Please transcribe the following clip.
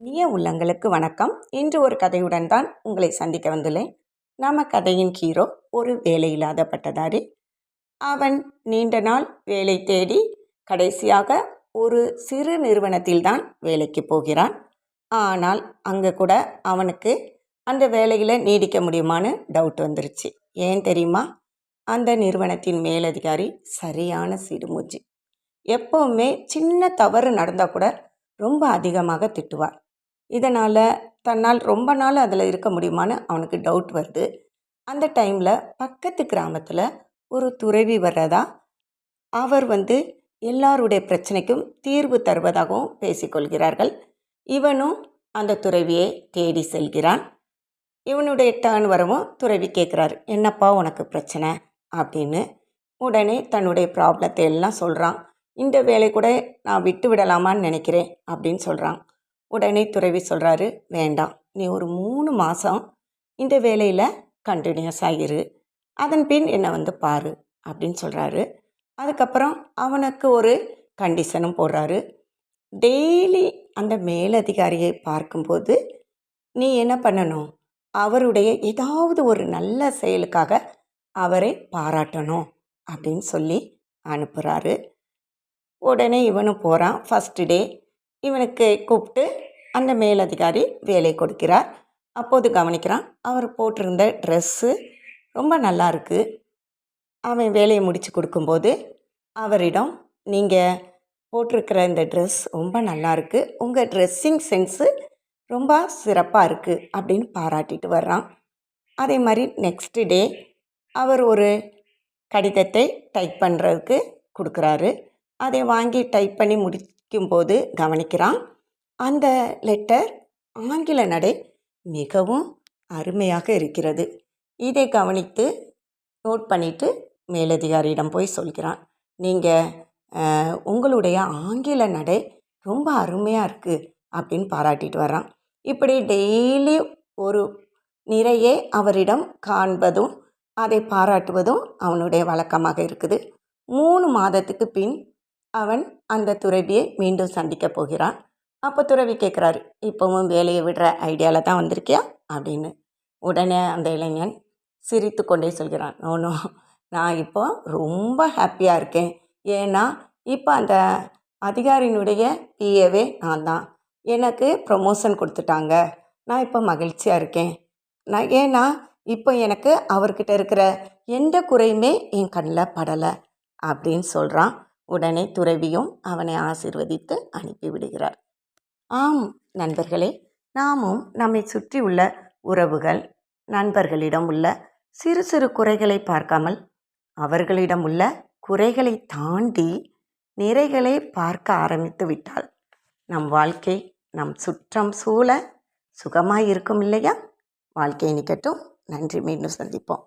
இனிய உள்ளங்களுக்கு வணக்கம். இன்று ஒரு கதையுடன் தான் உங்களை சந்திக்க வந்துள்ளேன். நம்ம கதையின் ஹீரோ ஒரு வேலையில்லாத பட்டதாரி. அவன் நீண்ட நாள் வேலை தேடி கடைசியாக ஒரு சிறு நிறுவனத்தில் தான் வேலைக்கு போகிறான். ஆனால் அங்கே கூட அவனுக்கு அந்த வேலையில் நீடிக்க முடியுமான்னு டவுட் வந்துருச்சு. ஏன் தெரியுமா? அந்த நிறுவனத்தின் மேலதிகாரி சரியான சிடுமூஞ்சி. எப்போவுமே சின்ன தவறு நடந்தால் கூட ரொம்ப அதிகமாக திட்டுவார். இதனால் தன்னால் ரொம்ப நாள் அதில் இருக்க முடியுமான்னு அவனுக்கு டவுட் வருது. அந்த டைமில் பக்கத்து கிராமத்தில் ஒரு துறவி வர்றதா, அவர் எல்லாருடைய பிரச்சனைக்கும் தீர்வு தருவதாகவும் பேசிக்கொள்கிறார்கள். இவனும் அந்த துறவியை தேடி செல்கிறான். இவனுடைய டர்ன் வரவும் துறவி கேட்குறாரு, என்னப்பா உனக்கு பிரச்சனை அப்படின்னு. உடனே தன்னுடைய ப்ராப்ளத்தை எல்லாம் சொல்கிறான். இந்த வேலை கூட நான் விட்டு விடலாமான்னு நினைக்கிறேன் அப்படின்னு சொல்கிறான். உடனே துறவி சொல்கிறாரு, வேண்டாம், நீ ஒரு 3 மாதம் இந்த வேலையில் கண்டினியூஸ் ஆகிரு, அதன் பின் என்னை பாரு அப்படின்னு சொல்கிறாரு. அதுக்கப்புறம் அவனுக்கு ஒரு கண்டிஷனும் போடுறாரு. டெய்லி அந்த மேலதிகாரியை பார்க்கும்போது நீ என்ன பண்ணணும், அவருடைய ஏதாவது ஒரு நல்ல செயலுக்காக அவரை பாராட்டணும் அப்படின்னு சொல்லி அனுப்புகிறாரு. உடனே இவனும் போகிறான். ஃபஸ்ட்டு டே இவனுக்கு கூப்பிட்டு அந்த மேலதிகாரி வேலை கொடுக்கிறார். அப்போது கவனிக்கிறான், அவர் போட்டிருந்த ட்ரெஸ்ஸு ரொம்ப நல்லா இருக்குது. அவன் வேலையை முடித்து கொடுக்கும்போது அவரிடம், நீங்கள் போட்டிருக்கிற இந்த ட்ரெஸ் ரொம்ப நல்லா இருக்குது, உங்கள் ட்ரெஸ்ஸிங் சென்ஸு ரொம்ப சிறப்பாக இருக்குது அப்படின்னு பாராட்டிட்டு வர்றான். அதே மாதிரி நெக்ஸ்ட்டு டே அவர் ஒரு கடிதத்தை டைப் பண்ணுறதுக்கு கொடுக்குறாரு. அதை வாங்கி டைப் பண்ணி முடிக்கும்போது கவனிக்கிறான், அந்த லெட்டர் ஆங்கில நடை மிகவும் அருமையாக இருக்கிறது. இதை கவனித்து நோட் பண்ணிவிட்டு மேலதிகாரியிடம் போய் சொல்கிறான், நீங்கள் உங்களுடைய ஆங்கில நடை ரொம்ப அருமையாக இருக்குது அப்படின்னு பாராட்டிட்டு வர்றான். இப்படி டெய்லி ஒரு நிறைய அவரிடம் காண்பதும் அதை பாராட்டுவதும் அவனுடைய வழக்கமாக இருக்குது. 3 மாதத்துக்கு பின் அவன் அந்த துறவியை மீண்டும் சந்திக்க போகிறான். அப்போ துறவி கேட்குறாரு, இப்போவும் வேலையை விடுற ஐடியாவில் தான் வந்திருக்கியா அப்படின்னு. உடனே அந்த இளைஞன் சிரித்து கொண்டே சொல்கிறான், நோ நோ, நான் இப்போ ரொம்ப ஹாப்பியாக இருக்கேன். ஏன்னா இப்போ அந்த அதிகாரியினுடைய பிஏவே நான் தான், எனக்கு ப்ரொமோஷன் கொடுத்துட்டாங்க, நான் இப்போ மகிழ்ச்சியாக இருக்கேன். ஏன்னா இப்போ எனக்கு அவர்கிட்ட இருக்கிற எந்த குறையுமே என் கண்ணில் படலை அப்படின்னு சொல்கிறான். உடனே துறவியும் அவனை ஆசீர்வதித்து அனுப்பிவிடுகிறார். ஆம் நண்பர்களே, நாமும் நம்மை சுற்றி உள்ள உறவுகள், நண்பர்களிடம் உள்ள சிறு சிறு குறைகளை பார்க்காமல் அவர்களிடம் உள்ள குறைகளை தாண்டி நிறைகளை பார்க்க ஆரம்பித்து விட்டால் நம் வாழ்க்கை நம் சுற்றம் சூழ சுகமாய் இருக்கும் இல்லையா? வாழ்க்கை நிக்கட்டும். நன்றி. மீண்டும் சந்திப்போம்.